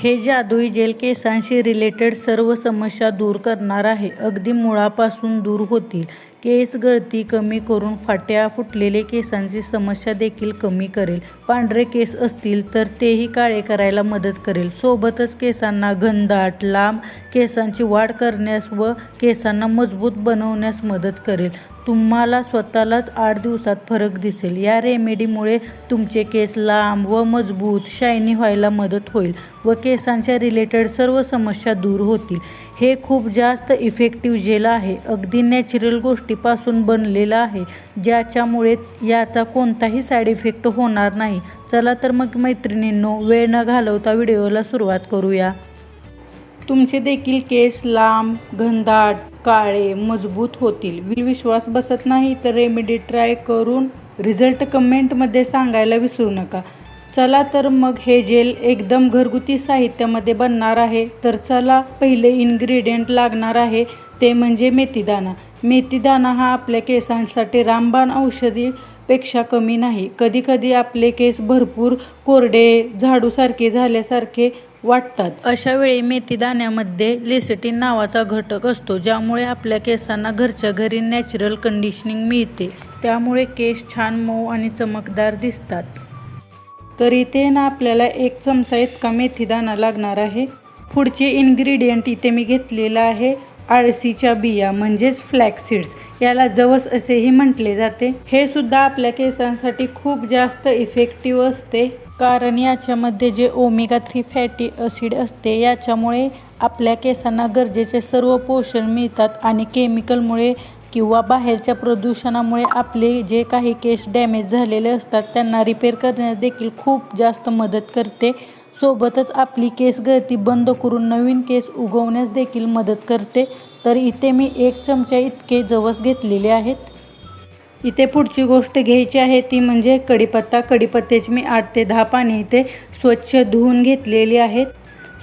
हे जादुई gel केसांशी related सर्व समस्या दूर करणार आहे. अगदी मुळापासून दूर होतील. केस गळती कमी करून फाट्या फुटलेले केसांची समस्या देखील कमी करेल. पांढरे केस असतील तर तेही काळे करायला मदत करेल. सोबतच केसांना घनदाट लांब केसांची वाढ करण्यास व केसांना मजबूत बनवण्यास मदत करेल. तुम्हाला स्वतःलाच 8 दिवसात फरक दिसेल. या रेमेडीमुळे तुमचे केस लांब व मजबूत शायनी व्हायला मदत होईल व केसांच्या रिलेटेड सर्व समस्या दूर होतील. हे खूप जास्त इफेक्टिव्ह जेल आहे. अगदी नॅचरल गोष्टीपासून बनलेलं आहे, ज्याच्यामुळे याचा कोणताही साईड इफेक्ट होणार नाही. चला तर मग मैत्रिणींनो, वेळ न घालवता व्हिडिओला सुरुवात करूया. तुमचे देखील केस लांब, घनदाट, काळे, मजबूत होतील. विश्वास बसत नाही तर रेमेडी ट्राय करून रिझल्ट कमेंटमध्ये सांगायला विसरू नका. चला तर मग हे जेल एकदम घरगुती साहित्यामध्ये बनणार आहे. तर चला, पहिले इन्ग्रेडियंट लागणार आहे ते म्हणजे मेथीदाणा. मेथीदाणा हा आपल्या केसांसाठी रामबाण औषधीपेक्षा कमी नाही. कधीकधी आपले केस भरपूर कोरडे, झाडूसारखे झाल्यासारखे वाटतात. अशा वेळी मेथीदाण्यामध्ये लेसिटिन नावाचा घटक असतो, ज्यामुळे आपल्या केसांना घरच्या घरी नॅचरल कंडिशनिंग मिळते. त्यामुळे केस छान मऊ आणि चमकदार दिसतात. तर इथे आपल्याला 1 चमचा इतका मेथीदाणा लागणार आहे. पुढचे इन्ग्रेडियंट इथे मी घेतलेला आहे अळशीच्या बिया म्हणजेच फ्लॅक्स सीड्स. याला जवस असेही म्हटले जाते. हे सुद्धा आपल्या केसांसाठी खूप जास्त इफेक्टिव्ह असते, कारण याच्यामध्ये जे ओमेगा 3 फॅटी ॲसिड असते, याच्यामुळे आपल्या केसांना गरजेचे सर्व पोषण मिळतात आणि केमिकलमुळे किंवा बाहेरच्या प्रदूषणामुळे आपले जे काही केस डॅमेज झालेले असतात त्यांना रिपेअर करण्यास देखील खूप जास्त मदत करते. सोबतच आपली केस गळती बंद करून नवीन केस उगवण्यास देखील मदत करते. तर इथे मी 1 चमचा इतके जवस घेतलेले आहेत. इथे पुढची गोष्ट घ्यायची आहे ती म्हणजे कढीपत्ता. कढीपत्त्याची मी 8 ते 10 पाने इथे स्वच्छ धुवून घेतलेली आहेत.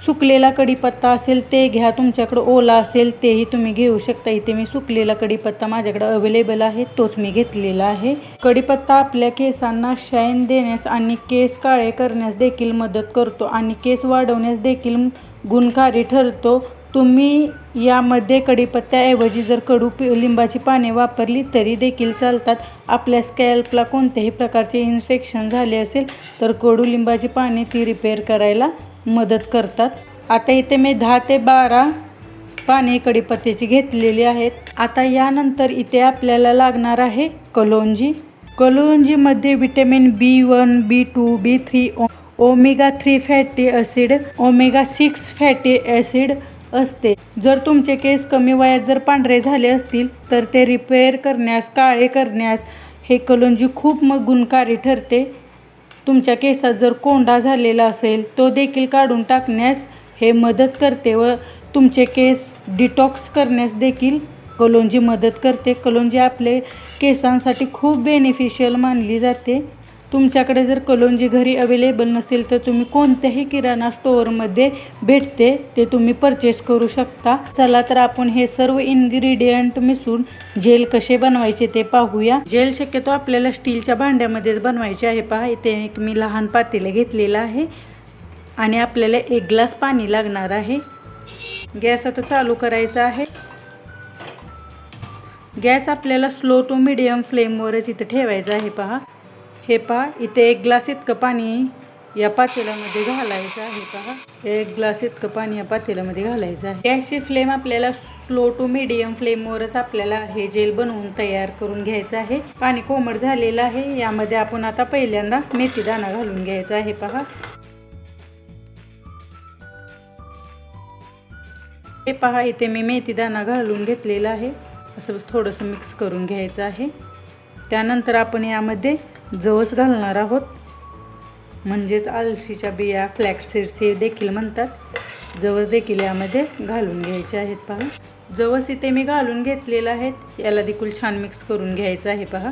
सुकलेला कढीपत्ता असेल ते घ्या, तुमच्याकडे ओला असेल तेही तुम्ही घेऊ शकता. इथे मी सुकलेला कढीपत्ता माझ्याकडे अवेलेबल आहे, तोच मी घेतलेला आहे. कढीपत्ता आपल्या केसांना शाईन देण्यास आणि केस काळे करण्यास देखील मदत करतो आणि केस वाढवण्यास देखील गुणकारी ठरतो. तुम्ही यामध्ये कढीपत्त्याऐवजी जर लिंबाची पाने वापरली तरी देखील चालतात. आपल्या स्कॅल्पला कोणत्याही प्रकारचे इन्फेक्शन झाले असेल तर कडुलिंबाची पाने ती रिपेअर करायला मदत करतात. आता इथे मी 10 ते 12 पाने कढीपत्त्याची घेतलेली आहेत. आता यानंतर इथे आपल्याला लागणार आहे कलोंजी. कलोंजीमध्ये vitamin B1, B2, B3, omega 3 fatty acid, omega 6 fatty acid असते. जर तुमचे केस कमी वयात जर पांढरे झाले असतील तर ते रिपेअर करण्यास, काळे करण्यास हे कलोंजी खूप गुणकारी ठरते. तुमच्या केसात जर कोंडा झालेला असेल तो देखील काढून टाकण्यास हे मदत करते व तुमचे केस डिटॉक्स करण्यास देखील कलोंजी मदत करते. कलोंजी आपले केसांसाठी खूप बेनिफिशियल मानली जाते. तुमच्याकडे जर कलोंजी घरी अवेलेबल नसेल तर तुम्ही कोणत्याही किराणा स्टोअरमध्ये भेटते ते तुम्ही परचेस करू शकता. चला तर आपण हे सर्व इन्ग्रेडियंट मिसळून जेल कसे बनवायचे ते पाहूया. जेल शक्यतो आपल्याला स्टीलच्या भांड्यामध्येच बनवायचे आहे. पहा, इथे एक मी लहान पातेले घेतलेलं आहे आणि आपल्याला 1 ग्लास पाणी लागणार आहे. गॅस आता चालू करायचा आहे. गॅस आपल्याला स्लो टू मीडियम फ्लेमवरच इथे ठेवायचा आहे. पहा, हे पहा, इथे 1 ग्लास इतकं पाणी या पातेल्यामध्ये घालायचं आहे. पहा, 1 ग्लास इतकं पाणी या पातेल्यामध्ये घालायचं आहे. गॅसची फ्लेम आपल्याला स्लो टू मीडियम फ्लेमवरच आपल्याला हे जेल बनवून तयार करून घ्यायचं आहे. पाणी कोमट झालेलं आहे. यामध्ये आपण आता पहिल्यांदा मेथीदाणा घालून घ्यायचा आहे. पहा, हे पहा, इथे मी मेथीदाणा घालून घेतलेला आहे. असं थोडंसं मिक्स करून घ्यायचं आहे. त्यानंतर आपण यामध्ये जवस घालणार आहोत, म्हणजेच अळशीच्या बिया, फ्लॅक्स सीड्स हे देखील म्हणतात. जवस देखील यामध्ये घालून घ्यायचे आहेत. पहा, जवस इथे मी घालून घेतलेला आहे. याला देखील छान मिक्स करून घ्यायचं आहे. पहा,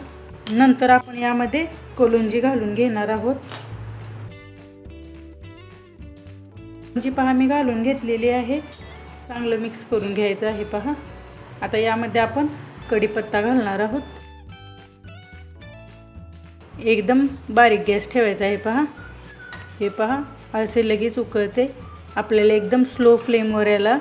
नंतर आपण यामध्ये कलोंजी घालून घेणार आहोत. कलोंजी पहा मी घालून घेतलेली आहे. चांगलं मिक्स करून घ्यायचं आहे. पहा, आता यामध्ये आपण कढीपत्ता घालणार आहोत. एकदम बारीक गॅस ठेवायचा आहे. पहा, हे पहा, असे लगेच उकळते. आपल्याला एकदम स्लो फ्लेमवर याला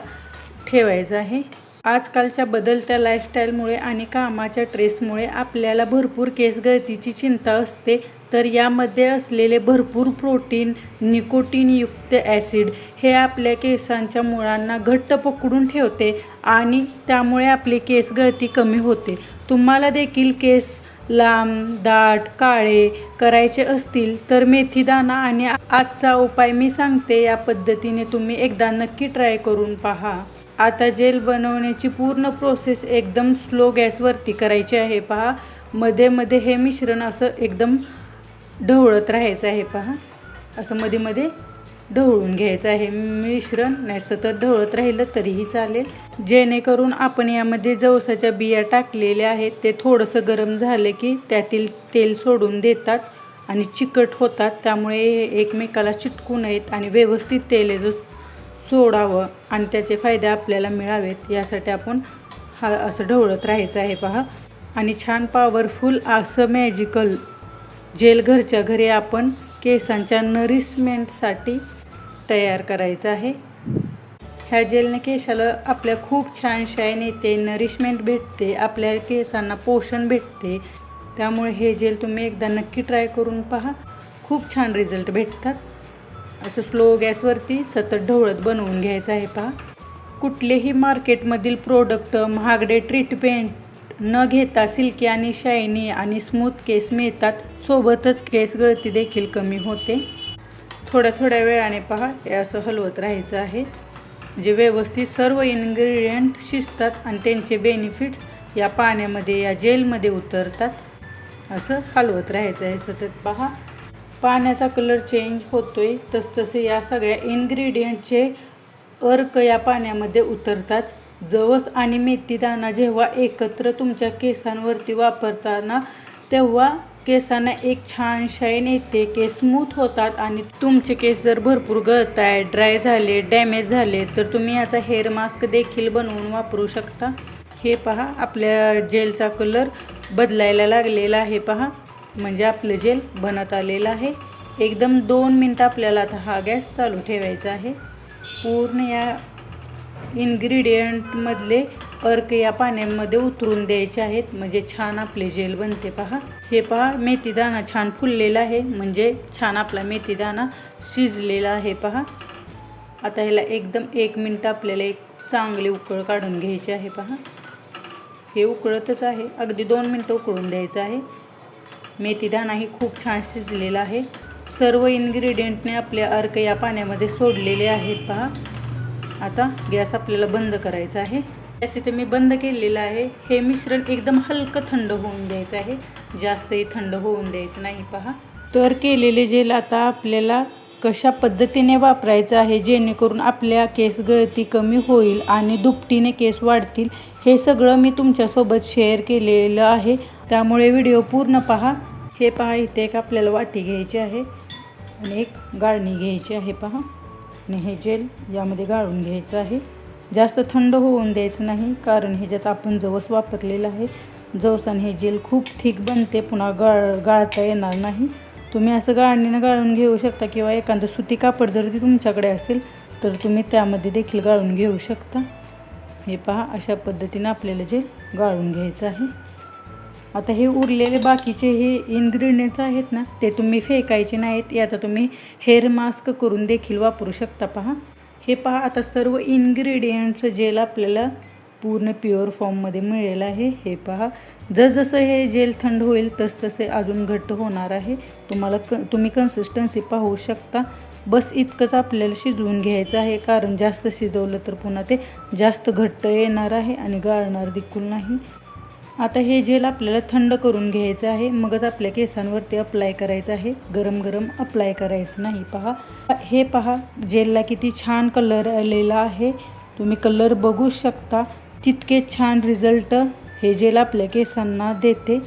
ठेवायचं आहे. आजकालच्या बदलत्या लाईफस्टाईलमुळे आणि कामाच्या स्ट्रेसमुळे आपल्याला भरपूर केस गळतीची चिंता असते. तर यामध्ये असलेले भरपूर प्रोटीन, निकोटीनयुक्त ॲसिड हे आपल्या केसांच्या मुळांना घट्ट पकडून ठेवते आणि त्यामुळे आपली केस गळती कमी होते. तुम्हाला देखील केस लांब, दाट, काळे करायचे असतील तर मेथीदाणा आणि आजचा उपाय मी सांगते या पद्धतीने तुम्ही एकदा नक्की ट्राय करून पहा. आता जेल बनवण्याची पूर्ण प्रोसेस एकदम स्लो गॅसवरती करायची आहे. पहा, मध्ये मध्ये हे मिश्रण असं एकदम ढवळत राहायचं आहे. पहा, असं मध्ये मध्ये ढवळून घ्यायचं आहे मिश्रण. नाही सतत ढवळत राहिलं तरीही चालेल, जेणेकरून आपण यामध्ये जवसाच्या बिया टाकलेल्या आहेत ते थोडंसं गरम झालं की त्यातील तेल सोडून देतात आणि चिकट होतात. त्यामुळे एकमेकाला चिटकू नयेत आणि व्यवस्थित तेल सोडावं आणि त्याचे फायदे आपल्याला मिळावेत यासाठी आपण असं ढवळत राहायचं आहे. पहा, आणि छान पॉवरफुल असं मॅजिकल जेल घरच्या घरी आपण केसांच्या नरिशमेंटसाठी तयार करायचं आहे. ह्या जेलने केसाला आपल्या खूप छान शाईन येते, नरिशमेंट भेटते, आपल्या केसांना पोषण भेटते. त्यामुळे हे जेल तुम्ही एकदा नक्की ट्राय करून पहा, खूप छान रिझल्ट भेटतात. असं स्लो गॅसवरती सतत ढवळत बनवून घ्यायचं आहे. पहा, कुठलेही मार्केटमधील प्रोडक्ट, महागडे ट्रीटमेंट न घेता सिल्की आणि शायनी आणि स्मूथ केस मिळतात. सोबतच केस गळती देखील कमी होते. थोड्या थोड्या वेळाने पहा हे असं हलवत राहायचं आहे, जे व्यवस्थित सर्व इन्ग्रेडियंट शिजतात आणि त्यांचे बेनिफिट्स या पाण्यामध्ये, या जेलमध्ये उतरतात. असं हलवत राहायचं आहे सतत. पहा, पाण्याचा कलर चेंज होतोय तसतसे या सगळ्या इन्ग्रेडियंटचे अर्क या पाण्यामध्ये उतरतात. जवस आणि मेथीदाणा जेव्हा एकत्र तुमच्या केसांवरती वापरताना तेव्हा केसांना एक छान शाईन येते, केस स्मूथ होतात. आणि तुमचे केस जर भरपूर गळत आहे, ड्राय झाले, डॅमेज झाले तर तुम्ही याचा हेअर मास्क देखील बनवून वापरू शकता. हे पहा, आपल्या जेलचा कलर बदलायला लागलेला आहे. पहा, म्हणजे आपलं जेल बनत आलेलं आहे. एकदम 2 मिनटं आपल्याला आता हा गॅस चालू ठेवायचा आहे. पूर्ण या इन्ग्रेडियंटमधले अर्क या पाण्यामध्ये उतरून द्यायचे आहेत, म्हणजे छान आपले जेल बनते. पहा, हे पहा, मेथीदाणा छान फुललेला आहे, म्हणजे छान आपला मेथीदाणा शिजलेला आहे. पहा, आता ह्याला एकदम 1 मिनटं आपल्याला एक चांगली उकळ काढून घ्यायची आहे. पहा, हे उकळतच आहे, अगदी 2 मिनटं उकळून द्यायचं आहे. मेथीदाणाही खूप छान शिजलेला आहे. सर्व इन्ग्रेडियंटने आपले अर्क या पाण्यामध्ये सोडलेले आहेत. पहा, आता गॅस आपल्याला बंद करायचा आहे. गॅस इथे मी बंद केलेला आहे. हे मिश्रण एकदम हलकं थंड होऊन द्यायचं आहे, जास्तही थंड होऊन द्यायचं नाही. पहा, तर केलेले जेल आता आपल्याला कशा पद्धतीने वापरायचं आहे जेणेकरून आपल्या केस गळती कमी होईल आणि दुपटीने केस वाढतील, हे सगळं मी तुमच्यासोबत शेअर केलेलं आहे. त्यामुळे व्हिडिओ पूर्ण पहा. हे पहा, इथे एक आपल्याला वाटी घ्यायची आहे आणि एक गाळणी घ्यायची आहे. पहा, आणि हे जेल यामध्ये गाळून घ्यायचं आहे. जास्त थंड होऊन द्यायचं नाही, कारण ह्याच्यात आपण जवस वापरलेलं आहे. जवसाने हे जेल खूप थिक बनते, पुन्हा गाळता येणार नाही. तुम्ही असं गाळणीनं गाळून घेऊ शकता किंवा एखादं सुती कापड जर तुमच्याकडे असेल तर तुम्ही त्यामध्ये देखील गाळून घेऊ शकता. हे पहा, अशा पद्धतीने आपल्याला जेल गाळून घ्यायचं आहे. आता हे उरलेले बाकीचे हे इन्ग्रेडियंट्स आहेत ना, ते तुम्ही फेकायचे नाहीत. याचा तुम्ही हेअर मास्क करून देखील वापरू शकता. पहा, हे पहा, आता सर्व इन्ग्रेडियंट्सचं जेल आपल्याला पूर्ण प्युअर फॉर्ममध्ये मिळेल आहे. हे पहा, जसजसं हे जेल थंड होईल तसतसे अजून घट्ट होणार आहे. तुम्ही कन्सिस्टन्सी पाहू शकता. बस इतकंच आपल्याला शिजवून घ्यायचं आहे, कारण जास्त शिजवलं तर पुन्हा ते जास्त घट्ट येणार आहे आणि गाळणार देखील नाही. आता हे जेल आपल्याला थंड करून घ्यायचं आहे, मगच आपल्या केसांवरती अप्लाय करायचं आहे. गरम गरम अप्लाय करायचं नाही. पहा, हे पहा, जेलला किती छान कलर आलेला आहे. तुम्ही कलर बघू शकता. तितके छान रिझल्ट हे जेल आपल्या केसांना देते.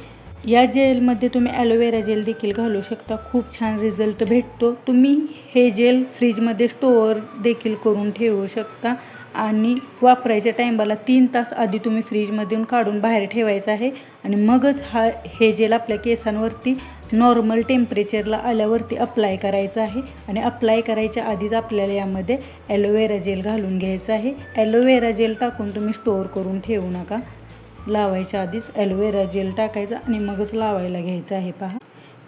या जेलमध्ये तुम्ही ॲलोवेरा जेल देखील घालू शकता, खूप छान रिझल्ट भेटतो. तुम्ही हे जेल फ्रीजमध्ये स्टोअर देखील करून ठेवू शकता आणि वापरायच्या टाईमाला 3 तास आधी तुम्ही फ्रीजमधून काढून बाहेर ठेवायचं आहे आणि मगच हे जेल आपल्या केसांवरती नॉर्मल टेम्परेचरला आल्यावरती अप्लाय करायचं आहे. आणि अप्लाय करायच्या आधीच आपल्याला यामध्ये ॲलोवेरा जेल घालून घ्यायचं आहे. ॲलोवेरा जेल टाकून तुम्ही स्टोअर करून ठेवू नका. लावायच्या आधीच ॲलोवेरा जेल टाकायचं आणि मगच लावायला घ्यायचं आहे. पहा,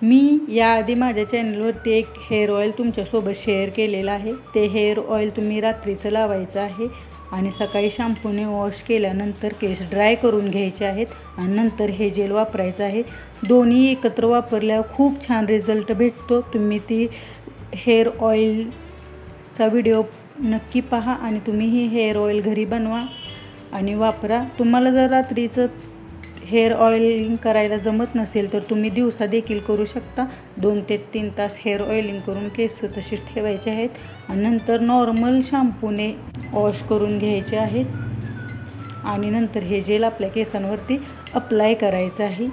मी याआधी माझ्या चॅनलवरती एक हेअर ऑइल तुमच्यासोबत शेअर केलेलं आहे. ते हेअर ऑइल तुम्ही रात्रीचं लावायचं आहे आणि सकाळी शॅम्पूने वॉश केल्यानंतर केस ड्राय करून घ्यायचे आहेत आणि नंतर हे जेल वापरायचं आहे. दोन्ही एकत्र वापरल्यावर खूप छान रिझल्ट भेटतो. तुम्ही ती हेअर ऑइलचा व्हिडिओ नक्की पहा आणि तुम्ही ही हेअर ऑइल घरी बनवा आणि वापरा. तुम्हाला जर रात्रीचं हेअर ऑइलिंग करायला जमत नसेल तर तुम्ही दिवसा देखील करू शकता. 2 ते 3 तास हेअर ऑइलिंग करून केस तशीच ठेवायचे आहेत आणि नंतर नॉर्मल शॅम्पूने वॉश करून घ्यायचे आहेत आणि नंतर हे जेल आपल्या केसांवरती अप्लाय करायचं आहे.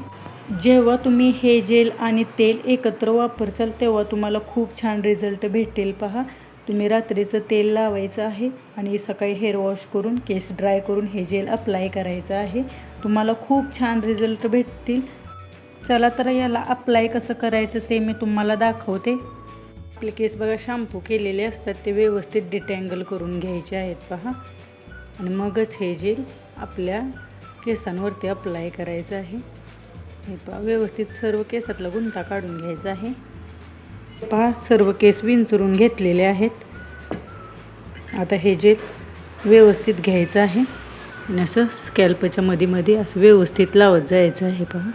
जेव्हा तुम्ही हे जेल आणि तेल एकत्र वापरचाल तेव्हा तुम्हाला खूप छान रिझल्ट भेटेल. पहा, तुम्ही रात्रीचं तेल लावायचं आहे आणि सकाळी हेअर वॉश करून केस ड्राय करून हे जेल अप्लाय करायचं आहे. तुम्हाला खूप छान रिझल्ट भेटतील. चला तर याला अप्लाय कसं करायचं ते मी तुम्हाला दाखवते. आपले केस बघा शॅम्पू केलेले असतात ते व्यवस्थित डिटँगल करून घ्यायचे आहेत. पहा, आणि मगच हे जेल आपल्या केसांवरती अप्लाय करायचं आहे. हे पहा, व्यवस्थित सर्व केसातला गुंता काढून घ्यायचा आहे. पहा, सर्व केस विंचरून घेतलेले आहेत. आता हे जेल व्यवस्थित घ्यायचं आहे आणि असं स्कॅल्पच्या मध्ये असं व्यवस्थित लावत जायचं आहे. पहा,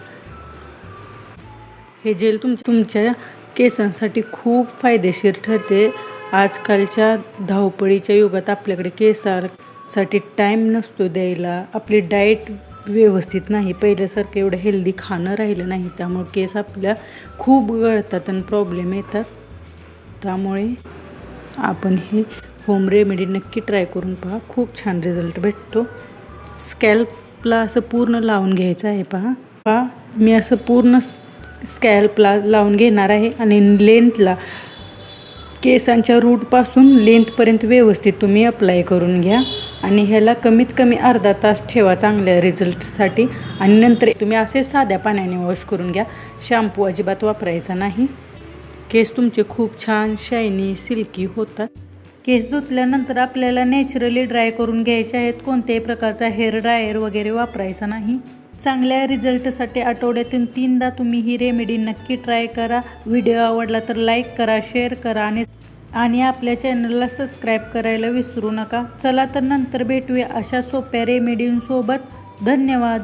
हे जेल तुमच्या केसांसाठी खूप फायदेशीर ठरते. आजकालच्या धावपळीच्या युगात आपल्याकडे केसासाठी टाईम नसतो द्यायला. आपली डाएट व्यवस्थित नाही, पहिल्यासारखं एवढं हेल्दी खाणं राहिलं नाही. त्यामुळे केस आपल्या खूप गळतात आणि प्रॉब्लेम येतात. त्यामुळे आपण हे होम रेमेडी नक्की ट्राय करून पहा. खूप छान रिझल्ट भेटतो. स्कॅल्पला असं पूर्ण लावून घ्यायचं आहे. पहा, मी असं पूर्ण स्कॅल्पला लावून घेणार आहे आणि लेंथला केसांच्या रूटपासून लेंथपर्यंत व्यवस्थित तुम्ही अप्लाय करून घ्या आणि ह्याला कमीत कमी अर्धा तास ठेवा चांगल्या रिझल्टसाठी. आणि नंतर तुम्ही असे साध्या पाण्याने वॉश करून घ्या. शॅम्पू अजिबात वापरायचा नाही. केस तुमचे खूप छान शायनी सिल्की होतात. केस धुतल्यानंतर आपल्याला नॅचरली ड्राय करून घ्यायचे आहेत. कोणत्याही प्रकारचा हेअर ड्रायर वगैरे वापरायचा नाही. चांगल्या रिझल्टसाठी आठवड्यातून 3दा तुम्ही ही रेमेडी नक्की ट्राय करा. व्हिडिओ आवडला तर लाईक करा, शेअर करा आणि आपल्या चॅनलला सबस्क्राईब करायला विसरू नका. चला तर नंतर भेटूया अशा सोप्या रेमेडींसोबत. धन्यवाद.